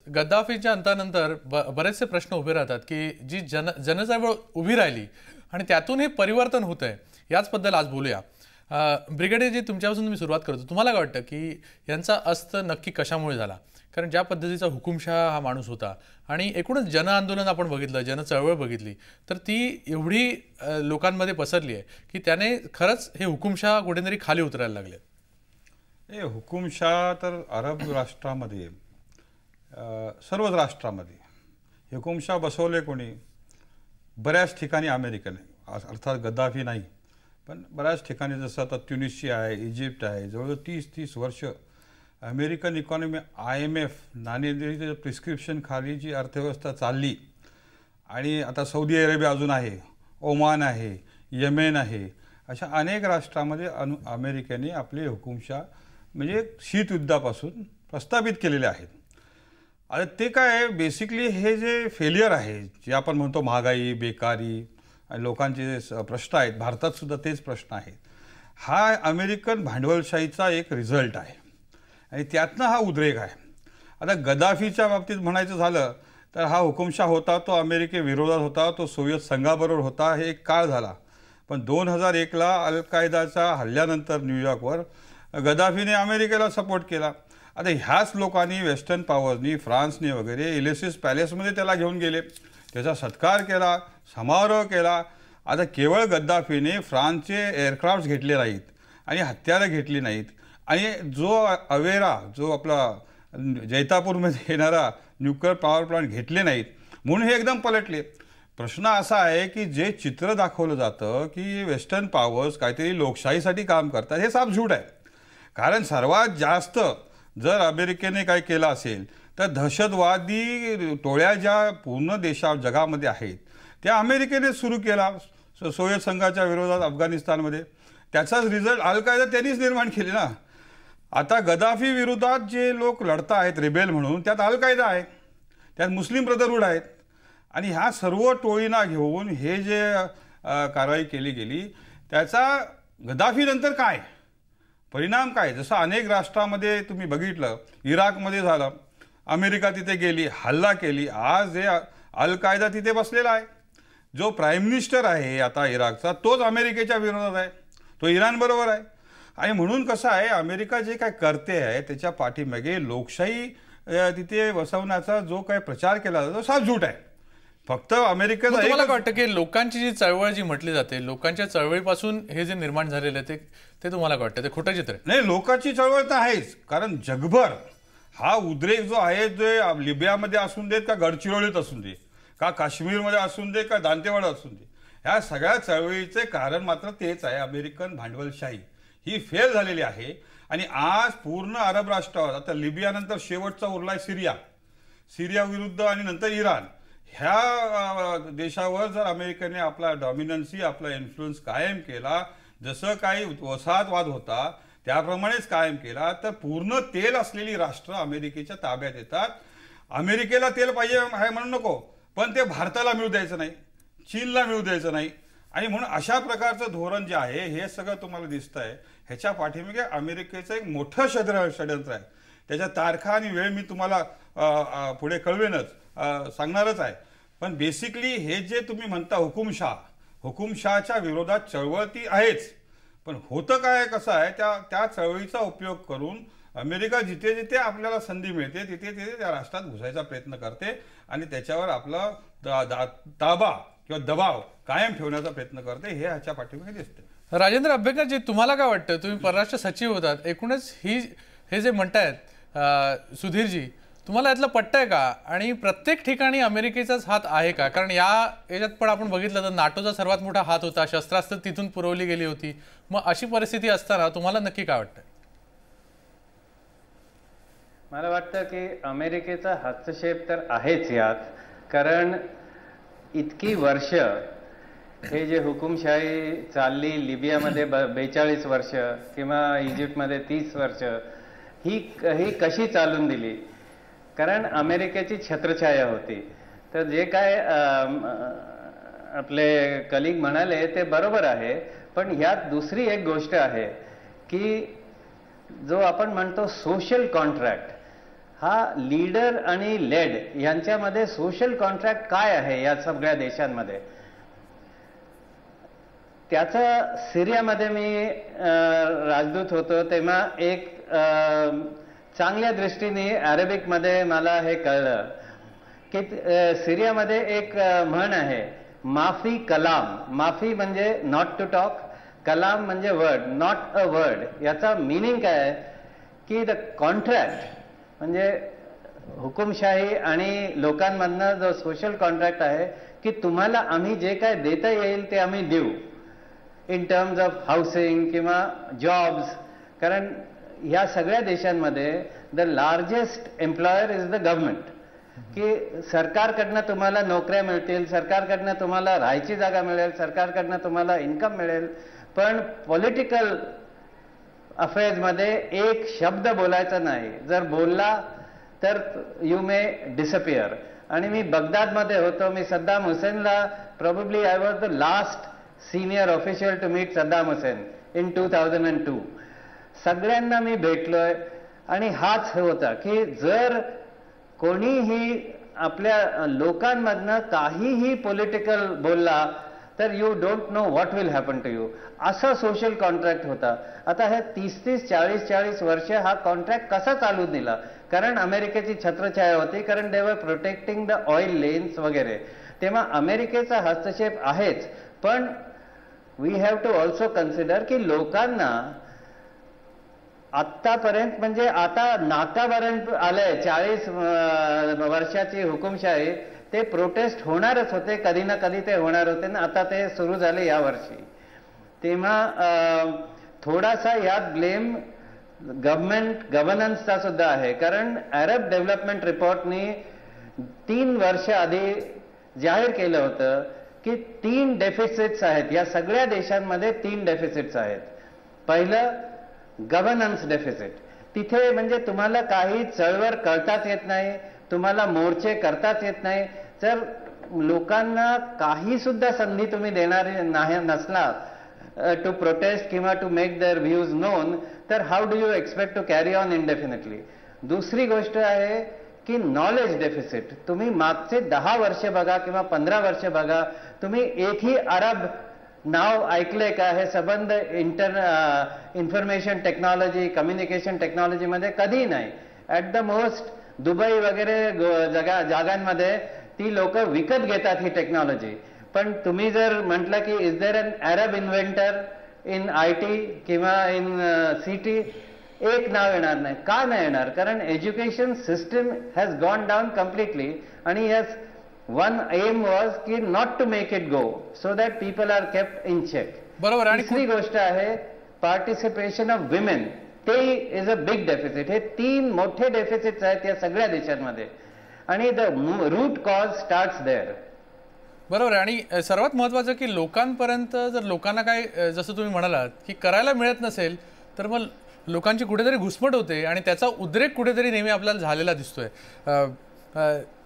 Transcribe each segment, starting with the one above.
गद्दाफीच्या अंतानंतर बरेचसे प्रश्न उभे राहतात की जी जनचळवळ उभी राहिली आणि त्यातून हे परिवर्तन होत आहे, याचबद्दल आज बोलूया. ब्रिगेडियरजी, तुमच्यापासून मी सुरुवात करतो. तुम्हाला काय वाटतं की यांचा अस्त नक्की कशामुळे झाला? कारण ज्या पद्धतीचा हुकुमशहा हा माणूस होता आणि एकूणच जन आंदोलन आपण बघितलं, जनचळवळ बघितली, तर ती एवढी लोकांमध्ये पसरली आहे की त्याने खरंच हे हुकुमशहा कुठेतरी खाली उतरायला लागले. हे हुकुमशहा तर अरब राष्ट्रामध्ये, सर्वच राष्ट्रामध्ये हुकुमशहा बसवले कोणी? बऱ्याच ठिकाणी अमेरिकन आहे, अर्थात गद्दाफी नाही, पण बऱ्याच ठिकाणी जसं आता ट्युनिशिया आहे, इजिप्त आहे. जवळजवळ 30-30 वर्ष अमेरिकन इकॉनॉमी IMF नाणेनिधीच्या प्रिस्क्रिप्शन खाली जी अर्थव्यवस्था चालली. आणि आता सौदी अरेबिया अजून आहे, ओमान आहे, येमेन आहे, अशा अनेक राष्ट्रामध्ये अमेरिकेने आपले हुकुमशहा म्हणजे शीतयुद्धापासून प्रस्थापित केलेले आहेत. आता ते काय आहे, बेसिकली हे जे फेलियर आहे, जे आपण म्हणतो महागाई, बेकारी आणि लोकांचे जे प्रश्न आहेत, भारतात सुद्धा तेच प्रश्न आहेत, हा अमेरिकन भांडवलशाहीचा एक रिझल्ट आहे आणि त्यातनं हा उद्रेक आहे. आता गद्दाफीच्या बाबतीत म्हणायचं झालं तर हा हुकुमशहा होता तो अमेरिकेविरोधात होता, तो सोव्हिएत संघाबरोबर होता, हे एक काळ झाला. पण 2001ला अल कायदाच्या हल्ल्यानंतर न्यूयॉर्कवर गद्दाफीने अमेरिकेला सपोर्ट केला. आता ह्याच लोकांनी, वेस्टर्न पॉवरनी, फ्रान्सने वगैरे एलिसिस पॅलेसमध्ये त्याला घेऊन गेले, त्याचा सत्कार केला, समारोह केला. आता केवळ गद्दाफीने फ्रान्सचे एअरक्राफ्ट घेतले नाहीत आणि हत्यारं घेतली नाहीत आणि जो अवेरा, जो आपला जैतापूरमध्ये येणारा न्यूक्लिअर पॉवर प्लांट घेतले नाहीत, म्हणून हे एकदम पलटले. प्रश्न असा आहे की जे चित्र दाखवलं जातं की वेस्टर्न पॉवर्स काहीतरी लोकशाहीसाठी काम करतात, हे साफ झूट आहे. कारण सर्वात जास्त जर अमेरिकेने काय केलं असेल तर दहशतवादी टोळ्या ज्या पूर्ण जगामध्ये आहेत त्या अमेरिकेने सुरू केला सोव्हिएत संघाच्या विरोधात अफगाणिस्तानमध्ये. त्याचाच रिझल्ट अल कायदा त्यांनीच निर्माण केले ना. आता गद्दाफी विरोधात जे लोक लढत आहेत रिबेल म्हणून, त्यात अल कायदा आहे, त्यात मुस्लिम ब्रदरहूड आहेत आणि ह्या सर्व टोळींना घेऊन हे जे कारवाई केली गेली, त्याचा गद्दाफीनंतर काय परिणाम काय? जसं अनेक राष्ट्रामध्ये तुम्ही बघितलं, इराकमध्ये झालं, अमेरिका तिथे गेली, हल्ला केली, आज हे अल कायदा तिथे बसलेला आहे. जो प्राईम मिनिस्टर आहे आता इराकचा, तोच अमेरिकेच्या विरोधात आहे, तो इराणबरोबर आहे. आणि म्हणून कसं आहे, अमेरिका जे काय करते आहे त्याच्या पाठीमागे लोकशाही तिथे बसवण्याचा जो काय प्रचार केला जातो, साफ झूट आहे. फक्त अमेरिकेचा मला वाटतं की लोकांची जी चळवळ जी म्हटली जाते, लोकांच्या चळवळीपासून हे जे निर्माण झालेलं आहे ते तुम्हाला वाटतं ते खोटं चित्र नाही? लोकांची चळवळ तर आहेच, कारण जगभर हा उद्रेक जो आहे, जे लिबियामध्ये असून देत का गडचिरोलीत असून दे, का काश्मीरमध्ये असून दे, का दांतेवाडा असून दे, ह्या सगळ्या चळवळीचे कारण मात्र तेच आहे, अमेरिकन भांडवलशाही ही फेल झालेली आहे. आणि आज पूर्ण अरब राष्ट्रावर, आता लिबियानंतर शेवटचा उरलाय सिरिया विरुद्ध आणि नंतर इराण, ह्या देशावर जर अमेरिकेने आपला डॉमिनन्सी, आपला इन्फ्लुएन्स कायम केला, जसं काही वसाहतवाद होता त्याप्रमाणेच कायम केला, तर पूर्ण तेल असलेली राष्ट्र अमेरिकेच्या ताब्यात येतात. अमेरिकेला तेल पाहिजे आहे म्हणून नको, पण ते भारताला मिळू द्यायचं नाही, चीनला मिळू द्यायचं नाही. आणि म्हणून अशा प्रकारचं धोरण जे आहे हे सगळं तुम्हाला दिसतंय. ह्याच्या पाठीमागे अमेरिकेचं एक मोठं षडयंत्र आहे. त्याच्या तारखा आणि वेळ मी तुम्हाला पुढे कळवेनच, सांगणारच आहे. पण बेसिकली हे जे तुम्ही म्हणता हुकुमशहाच्या विरोधात चळवळ ती आहेच, पण होतं काय, कसं आहे, त्या चळवळीचा उपयोग करून अमेरिका जिथे जिथे आपल्याला संधी मिळते तिथे तिथे त्या राष्ट्रात घुसायचा प्रयत्न करते आणि त्याच्यावर आपला ताबा किंवा दबाव कायम ठेवण्याचा प्रयत्न करते. हे ह्याच्या पाठीमागे दिसते. राजेंद्र अभ्यंकरजी, तुम्हाला काय वाटतं? तुम्ही परराष्ट्र सचिव होतात, एकूणच हे जे म्हणतायत सुधीरजी, तुम्हाला यातलं पटतंय का? आणि प्रत्येक ठिकाणी अमेरिकेचाच हात आहे का? कारण याच्यात पण आपण बघितलं तर नाटोचा सर्वात मोठा हात होता, शस्त्रास्त्र तिथून पुरवली गेली होती. मग अशी परिस्थिती असताना तुम्हाला नक्की काय वाटतं? मला वाटतं की अमेरिकेचा हस्तक्षेप तर आहेच यात, कारण इतकी वर्ष हे जे हुकुमशाही चालली, लिबियामध्ये 42 वर्ष किंवा इजिप्तमध्ये 30 वर्ष, ही कशी चालून दिली? कारण अमेरिकेची छत्रछाया होती. तर जे काय आपले कलिग म्हणाले ते बरोबर आहे, पण यात दुसरी एक गोष्ट आहे की जो आपण म्हणतो सोशल कॉन्ट्रॅक्ट, हा लीडर आणि लेड यांच्यामध्ये सोशल कॉन्ट्रॅक्ट काय आहे या सगळ्या देशांमध्ये. त्याचा सिरियामध्ये मी राजदूत होतो तेव्हा एक चांगल्या दृष्टीने अरेबिकमध्ये मला हे कळलं की सिरियामध्ये एक म्हण आहे, माफी कलाम. माफी म्हणजे नॉट टू टॉक, कलाम म्हणजे वर्ड, नॉट अ वर्ड. याचा मिनिंग काय आहे की द कॉन्ट्रॅक्ट म्हणजे हुकुमशाही आणि लोकांमधनं जो सोशल कॉन्ट्रॅक्ट आहे की तुम्हाला आम्ही जे काय देता येईल ते आम्ही देऊ इन टर्म्स ऑफ हाऊसिंग किंवा जॉब्स. कारण ह्या सगळ्या देशांमध्ये the largest employer is the government. की सरकारकडनं तुम्हाला नोकऱ्या मिळतील, सरकारकडनं तुम्हाला राहायची जागा मिळेल, सरकारकडनं तुम्हाला इन्कम मिळेल, पण पॉलिटिकल अफेअर्समध्ये एक शब्द बोलायचा नाही. जर बोलला तर यू मे डिसअपिअर. आणि मी बगदादमध्ये होतो. मी सद्दाम हुसेनला probably I was the last senior official to meet Saddam Hussein in 2002. सगळ्यांना मी भेटलोय आणि हाच होता की जर कोणीही आपल्या लोकांमधनं काहीही पॉलिटिकल बोलला तर you don't know what will happen to you. असा सोशल कॉन्ट्रॅक्ट होता. आता हे 30-30, 40-40 वर्ष हा कॉन्ट्रॅक्ट कसा चालू दिला? कारण अमेरिकेची छत्रछाया होती, कारण दे वर प्रोटेक्टिंग द ऑइल लेन्स वगैरे. तेव्हा अमेरिकेचा हस्तक्षेप आहेच, पण we have to also consider की लोकांना आत्तापर्यंत म्हणजे आता नाकापर्यंत आलंय 40 वर्षाची हुकुमशाही. ते प्रोटेस्ट होणारच होते, कधी ना कधी ते होणार होते ना. आता ते सुरू झाले या वर्षी. तेव्हा थोडासा यात ब्लेम गव्हर्नन्सचा सुद्धा आहे. कारण अरब डेव्हलपमेंट रिपोर्टनी 3 वर्ष आधी जाहीर केलं होतं की 3 डेफिसिट्स आहेत या सगळ्या देशांमध्ये. 3 डेफिसिट्स आहेत. पहिलं गव्हर्नन्स डेफिसिट. तिथे म्हणजे तुम्हाला काही चळवळ करताच येत नाही, तुम्हाला मोर्चे करताच येत नाही. जर लोकांना काही सुद्धा संधी तुम्ही देणारे नसला टू प्रोटेस्ट किंवा to make their views known, तर how do you expect to carry on indefinitely. दुसरी गोष्ट आहे की नॉलेज डेफिसिट. तुम्ही मागचे 10 वर्ष बघा किंवा 15 वर्ष बघा, तुम्ही एकही अरब नाव ऐकलंय का? हे संबंध इन्फॉर्मेशन टेक्नॉलॉजी, कम्युनिकेशन टेक्नॉलॉजीमध्ये कधी नाही. ॲट द मोस्ट दुबई वगैरे जागांमध्ये ती लोक विकत घेतात ही टेक्नॉलॉजी. पण तुम्ही जर म्हटलं की is there an Arab inventor in IT किंवा इन CT, एक नाव येणार नाही. का नाही येणार? कारण education system has gone down completely. आणि यस, वन एम वॉज की not to make it go, so that people are kept in check. बरोबर. आणि तिसरी गोष्ट आहे पार्टिसिपेशन ऑफ विमेन. ते इज अ बिग डेफिसिट. हे 3 मोठे डेफिसिट्स आहेत या सगळ्या देशांमध्ये. आणि the route cause starts there. बरोबर. आणि सर्वात महत्त्वाचं की लोकांपर्यंत जर लोकांना काय, जसं तुम्ही म्हणालात की करायला मिळत नसेल तर मग लोकांची कुठेतरी घुसमट होते आणि त्याचा उद्रेक कुठेतरी नेहमी आपल्याला झालेला दिसतोय.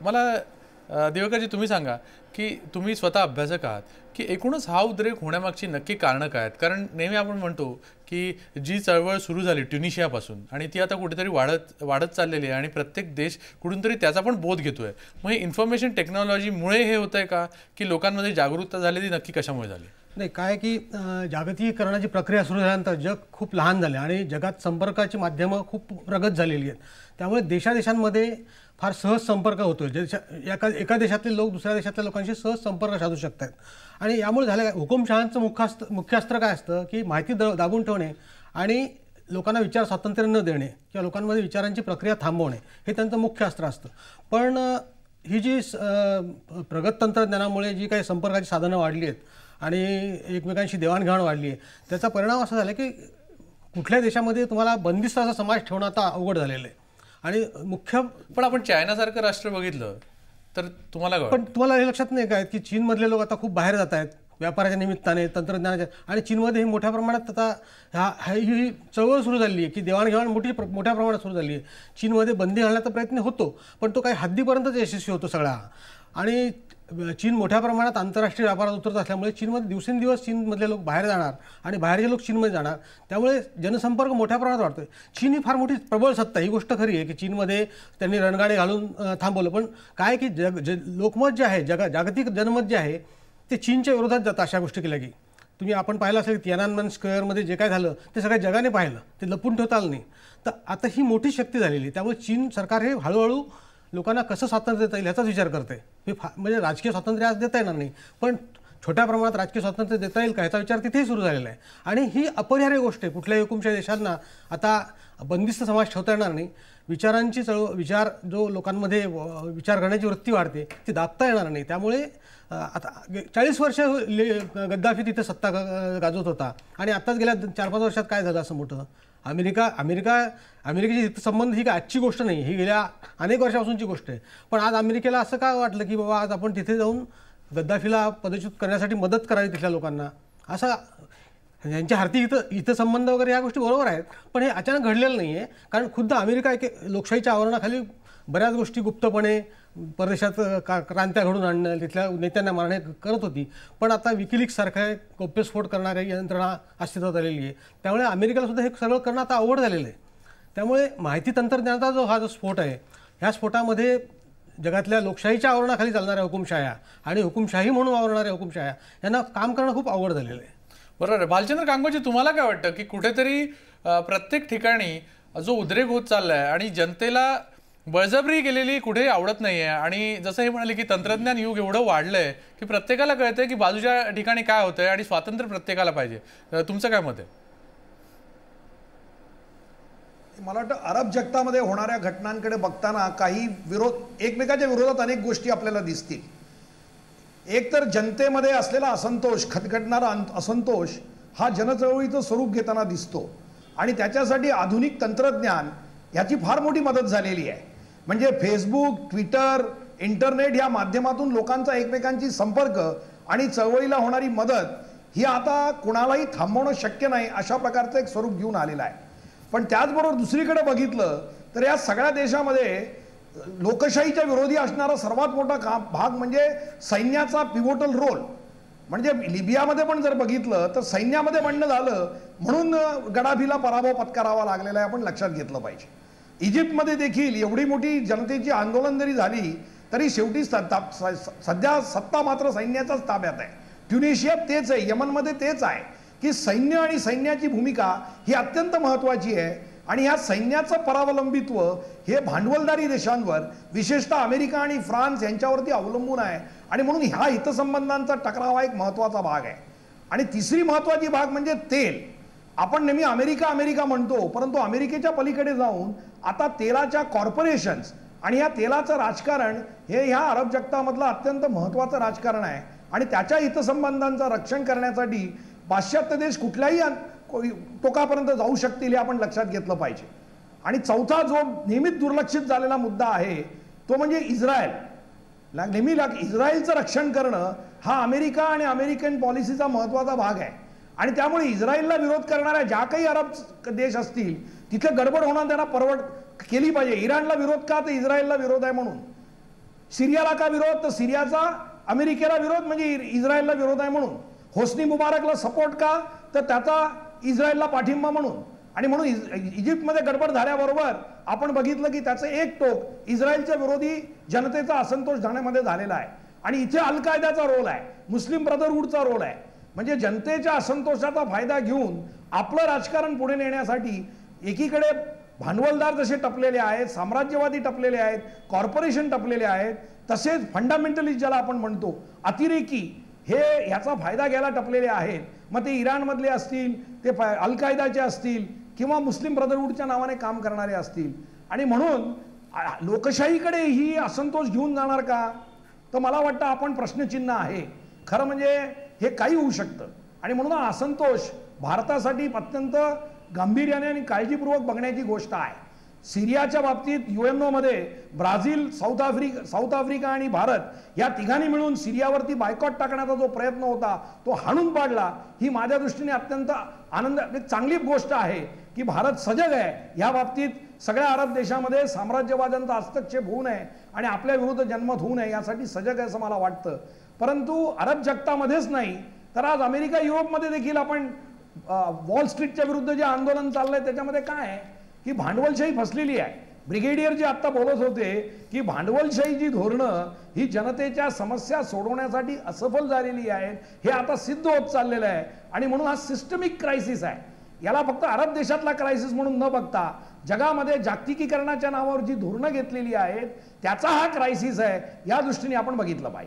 मला दिवाकरजी तुम्ही सांगा की तुम्ही स्वतः अभ्यासक आहात की एकूणच हा उद्रेक होण्यामागची नक्की कारणं काय आहेत? कारण नेहमी आपण म्हणतो की जी चळवळ सुरू झाली ट्युनिशियापासून आणि ती आता कुठेतरी वाढत चाललेली आहे आणि प्रत्येक देश कुठून तरी त्याचा पण बोध घेतोय. मग हे इन्फॉर्मेशन टेक्नॉलॉजीमुळे हे होतंय का, की लोकांमध्ये जागरूकता झालेली नक्की कशामुळे झाली? नाही, काय की जागतिकीकरणाची प्रक्रिया सुरू झाल्यानंतर जग खूप लहान झाले आणि जगात संपर्काची माध्यमं खूप प्रगत झालेली आहेत. त्यामुळे देशादेशांमध्ये फार सहज संपर्क होतो. एका देशातले लोक दुसऱ्या देशातल्या लोकांशी सहज संपर्क साधू शकतात. आणि यामुळे झालं काय, हुकुमशहांचं मुख्य अस्त्र काय असतं की माहिती दाबून ठेवणे आणि लोकांना विचार स्वातंत्र्य न देणे किंवा लोकांमध्ये विचारांची प्रक्रिया थांबवणे, हे त्यांचं मुख्य अस्त्र असतं. पण ही जी प्रगत तंत्रज्ञानामुळे जी काही संपर्काची साधनं वाढली आहेत आणि एकमेकांशी देवाणघेवाण वाढली आहे, त्याचा परिणाम असा झाला की कुठल्या देशामध्ये तुम्हाला बंदिस्त असा समाज ठेवणं आता अवघड झालेलं आहे. आणि मुख्य पण आपण चायनासारखं राष्ट्र बघितलं तर तुम्हाला पण तुम्हाला हे लक्षात नाही काय की चीनमधले लोक आता खूप बाहेर जात आहेत, व्यापाराच्या निमित्ताने, तंत्रज्ञानाच्या, आणि चीनमध्ये ही मोठ्या प्रमाणात आता ही चळवळ सुरू झाली आहे की देवाणघेवाण मोठ्या प्रमाणात सुरू झाली आहे. चीनमध्ये बंदी घालण्याचा प्रयत्न होतो, पण तो काही हद्दीपर्यंतच यशस्वी होतो सगळा. आणि चीन मोठ्या प्रमाणात आंतरराष्ट्रीय व्यापारात उतरत असल्यामुळे चीनमध्ये दिवसेंदिवस चीनमधले लोक बाहेर जाणार आणि बाहेरचे लोक चीनमध्ये जाणार, त्यामुळे जनसंपर्क मोठ्या प्रमाणात वाढतो आहे. चीन ही फार मोठी प्रबळ सत्ता, ही गोष्ट खरी आहे की चीनमध्ये त्यांनी रणगाडे घालून थांबवलं, पण काय की लोकमत जे आहे, जागतिक जनमत जे आहे ते चीनच्या विरोधात जातं अशा गोष्टी केल्या की. आपण पाहिलं असेल की तियाननमेन स्क्वेअरमध्ये जे काय झालं ते सगळ्या जगाने पाहिलं, ते लपून ठेवता आलं नाही. तर आता ही मोठी शक्ती झालेली, त्यामुळे चीन सरकार हे हळूहळू लोकांना कसं स्वातंत्र्य देता येईल याचाच विचार करते. म्हणजे राजकीय स्वातंत्र्य आज देता येणार नाही, पण छोट्या प्रमाणात राजकीय स्वातंत्र्य देता येईल का याचा विचार तिथेही सुरू झालेला आहे. आणि ही अपरिहार्य गोष्ट आहे. कुठल्याही हुकुमशाही देशांना आता बंदिस्त समाज ठेवता येणार नाही. विचारांची विचार जो लोकांमध्ये विचार करण्याची वृत्ती वाढते ती दाबता येणार नाही. त्यामुळे आता 40 वर्ष गद्दाफी तिथे सत्ता गाजवत होता, आणि आत्ताच गेल्या 4-5 वर्षात काय झालं असं मोठं. अमेरिकेची हितसंबंध ही काय आजची गोष्ट नाही, ही गेल्या अनेक वर्षापासूनची गोष्ट आहे. पण आज अमेरिकेला असं का वाटलं की बाबा आज आपण तिथे जाऊन गद्दाफीला पदच्युत करण्यासाठी मदत करावी तिथल्या लोकांना, असा यांच्या हाती हितसंबंध वगैरे या गोष्टी बरोबर आहेत, पण हे अचानक घडलेलं नाही आहे. कारण खुद्द अमेरिका एक लोकशाहीच्या आवरणाखाली बऱ्याच गोष्टी गुप्तपणे परदेशात क्रांत्या घडून आणणं, तिथल्या नेत्यांना मारणे करत होती. पण आता विकिलीक्ससारखा गौप्यस्फोट करणाऱ्या यंत्रणा अस्तित्वात आलेली आहे, त्यामुळे अमेरिकेला सुद्धा हे सगळं करणं आता अवघड झालेलं आहे. त्यामुळे माहिती तंत्रज्ञानाचा हा जो स्फोट आहे, ह्या स्फोटामध्ये जगातल्या लोकशाहीच्या आवरणाखाली चालणाऱ्या हुकुमशाह्या आणि हुकुमशाही म्हणून वावरणाऱ्या हुकुमशाह्या यांना काम करणं खूप अवघड झालेलं आहे. बरोबर आहे. भालचंद्र कांगोजी, तुम्हाला काय वाटतं की कुठेतरी प्रत्येक ठिकाणी जो उद्रेक होत चाललाय आणि जनतेला बळजबरी केलेली कुठेही आवडत नाहीये, आणि जसं हे म्हणाले की तंत्रज्ञान युग एवढं वाढलंय की प्रत्येकाला कळतंय की बाजूच्या ठिकाणी काय होतंय आणि स्वातंत्र्य प्रत्येकाला पाहिजे. तुमचं काय मत आहे? मला वाटतं अरब जगतामध्ये होणाऱ्या घटनांकडे बघताना काही एकमेकाच्या विरोधात अनेक गोष्टी आपल्याला दिसतील. एक तर जनतेमध्ये असलेला असंतोष, खदखदणारा असंतोष हा जनचळवळीचं स्वरूप घेताना दिसतो, आणि त्याच्यासाठी आधुनिक तंत्रज्ञान याची फार मोठी मदत झालेली आहे. म्हणजे फेसबुक, ट्विटर, इंटरनेट या माध्यमातून लोकांचा एकमेकांशी संपर्क आणि चळवळीला होणारी मदत ही आता कुणालाही थांबवणं शक्य नाही अशा प्रकारचं एक स्वरूप घेऊन आलेलं आहे. पण त्याचबरोबर दुसरीकडे बघितलं तर या सगळ्या देशामध्ये लोकशाहीच्या विरोधी असणारा सर्वात मोठा भाग म्हणजे सैन्याचा पिव्होटल रोल. म्हणजे लिबियामध्ये पण जर बघितलं तर सैन्यामध्ये भांडणं झालं म्हणून गडाफीला पराभव पत्करावा लागलेला आहे, आपण लक्षात घेतलं पाहिजे. इजिप्तमध्ये देखील एवढी मोठी जनतेची आंदोलन जरी झाली तरी शेवटी सध्या सत्ता मात्र सैन्याच्याच ताब्यात आहे. ट्युनिशियात तेच आहे, यमनमध्ये तेच आहे की सैन्य आणि सैन्याची भूमिका ही अत्यंत महत्त्वाची आहे. आणि ह्या सैन्याचं परावलंबित्व हे भांडवलदारी देशांवर, विशेषतः अमेरिका आणि फ्रान्स यांच्यावरती अवलंबून आहे, आणि म्हणून ह्या हितसंबंधांचा टकराव हा एक महत्त्वाचा भाग आहे. आणि तिसरी महत्त्वाची भाग म्हणजे तेल. आपण नेहमी अमेरिका अमेरिका म्हणतो, परंतु अमेरिकेच्या पलीकडे जाऊन आता तेलाच्या कॉर्पोरेशन्स आणि या तेलाचं राजकारण हे ह्या अरब जगतामधलं अत्यंत महत्त्वाचं राजकारण आहे. आणि त्याच्या हितसंबंधांचं रक्षण करण्यासाठी पाश्चात्य देश कुठल्याही टोकापर्यंत जाऊ शकतील हे आपण लक्षात घेतलं पाहिजे. आणि चौथा जो नेहमीच दुर्लक्षित झालेला मुद्दा आहे तो म्हणजे इस्रायल. नेहमी इस्रायलचं रक्षण करणं हा अमेरिका आणि अमेरिकन पॉलिसीचा महत्त्वाचा भाग आहे. आणि त्यामुळे इस्रायलला विरोध करणाऱ्या ज्या काही अरब देश असतील तिथे गडबड होणं त्यांना केली पाहिजे. इराणला विरोध का, तर इस्रायलला विरोध आहे म्हणून. सिरियाला का विरोध, तर सिरियाचा अमेरिकेला विरोध म्हणजे इस्रायलला विरोध आहे म्हणून. होस्नी मुबारकला सपोर्ट का, तर त्याचा इस्रायलला पाठिंबा म्हणून. आणि म्हणून इजिप्तमध्ये गडबड झाल्याबरोबर आपण बघितलं की त्याचं एक टोक इस्रायलच्या विरोधी जनतेचा असंतोष जाण्यामध्ये झालेला आहे. आणि इथे अल कायदाचा रोल आहे, मुस्लिम ब्रदरहूडचा रोल आहे. म्हणजे जनतेच्या असंतोषाचा फायदा घेऊन आपलं राजकारण पुढे नेण्यासाठी एकीकडे भांडवलदार जसे टपलेले आहेत, साम्राज्यवादी टपलेले आहेत, कॉर्पोरेशन टपलेले आहेत, तसेच फंडामेंटलिस्ट ज्याला आपण म्हणतो अतिरेकी हे ह्याचा फायदा घ्यायला टपलेले आहेत. मग ते इराणमधले असतील, ते अल कायदाचे असतील किंवा मुस्लिम ब्रदरहूडच्या नावाने काम करणारे असतील. आणि म्हणून लोकशाहीकडे ही असंतोष घेऊन जाणार का, तर मला वाटतं आपण प्रश्नचिन्ह आहे. खरं म्हणजे हे काही होऊ शकतं. आणि म्हणून हा असंतोष भारतासाठी अत्यंत गांभीर्याने आणि काळजीपूर्वक बघण्याची गोष्ट आहे. सिरियाच्या बाबतीत UNO मध्ये ब्राझील, साऊथ आफ्रिका आणि भारत या तिघांनी मिळून सिरियावरती बायकॉट टाकण्याचा जो प्रयत्न होता तो हाणून पाडला. ही माझ्या दृष्टीने अत्यंत चांगली गोष्ट आहे की भारत सजग आहे या बाबतीत. सगळ्या अरब देशामध्ये साम्राज्यवाद्यांचा हस्तक्षेप होऊ नये आणि आपल्या विरुद्ध जनमत होऊ नये यासाठी सजग आहे असं मला वाटतं. परंतु अरब जगतामध्येच नाही तर आज अमेरिका, युरोपमध्ये देखील आपण वॉल स्ट्रीटच्या विरुद्ध जे आंदोलन चाललंय त्याच्यामध्ये काय आहे की भांडवलशाही फसलेली आहे. ब्रिगेडियर जे आता बोलत होते की भांडवलशाही जी धोरणं ही जनतेच्या समस्या सोडवण्यासाठी असफल झालेली आहेत हे आता सिद्ध होत चाललेलं आहे. आणि म्हणून हा सिस्टमिक क्रायसिस आहे. याला फक्त अरब देशातला क्रायसिस म्हणून न बघता जगामध्ये जागतिकीकरणाच्या नावावर जी धोरणं घेतलेली आहेत त्याचा हा क्रायसिस आहे. या दृष्टीने आपण बघितलं पाहिजे.